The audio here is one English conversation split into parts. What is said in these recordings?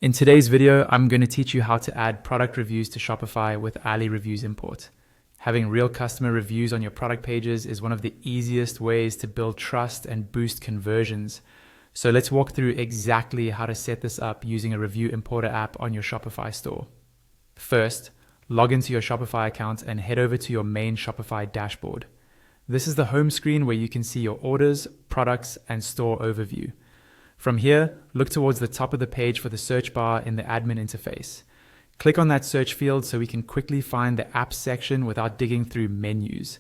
In today's video, I'm going to teach you how to add product reviews to Shopify with Ali Reviews import. Having real customer reviews on your product pages is one of the easiest ways to build trust and boost conversions. So let's walk through exactly how to set this up using a review importer app on your Shopify store. First, log into your Shopify account and head over to your main Shopify dashboard. This is the home screen where you can see your orders, products, and store overview. From here, look towards the top of the page for the search bar in the admin interface. Click on that search field so we can quickly find the apps section without digging through menus.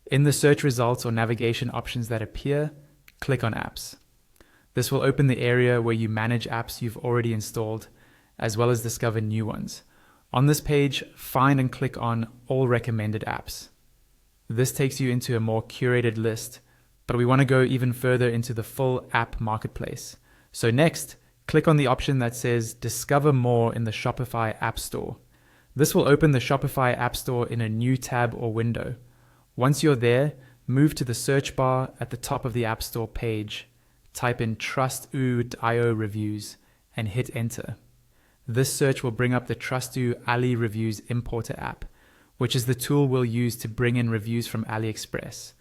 In the search results or navigation options that appear, click on apps. This will open the area where you manage apps you've already installed, as well as discover new ones. On this page, find and click on all recommended apps. This takes you into a more curated list, but we want to go even further into the full app marketplace. So next, click on the option that says Discover More in the Shopify App Store. This will open the Shopify App Store in a new tab or window. Once you're there, move to the search bar at the top of the App Store page. Type in Trust.io reviews and hit enter. This search will bring up the Trust.io Ali Reviews importer app, which is the tool we'll use to bring in reviews from AliExpress.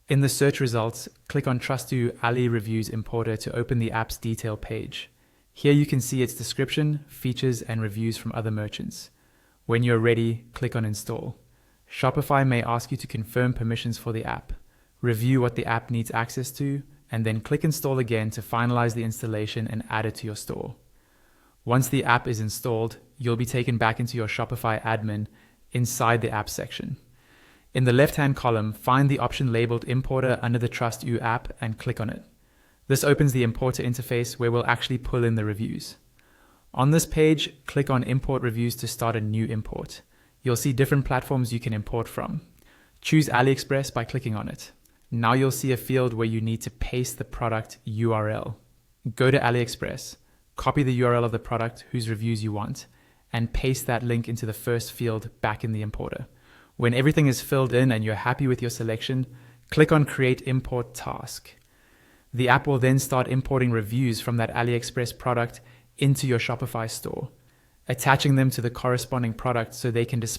In the search results, click on Trust.io Ali Reviews Importer to open the app's detail page. Here you can see its description, features, and reviews from other merchants. When you're ready, click on Install. Shopify may ask you to confirm permissions for the app, review what the app needs access to, and then click Install again to finalize the installation and add it to your store. Once the app is installed, you'll be taken back into your Shopify admin inside the app section. In the left-hand column, find the option labeled Importer under the Trust.io app and click on it. This opens the importer interface where we'll actually pull in the reviews. On this page, click on Import Reviews to start a new import. You'll see different platforms you can import from. Choose AliExpress by clicking on it. Now you'll see a field where you need to paste the product URL. Go to AliExpress, copy the URL of the product whose reviews you want, and paste that link into the first field back in the importer. When everything is filled in and you're happy with your selection, click on Create Import Task. The app will then start importing reviews from that AliExpress product into your Shopify store, attaching them to the corresponding product so they can display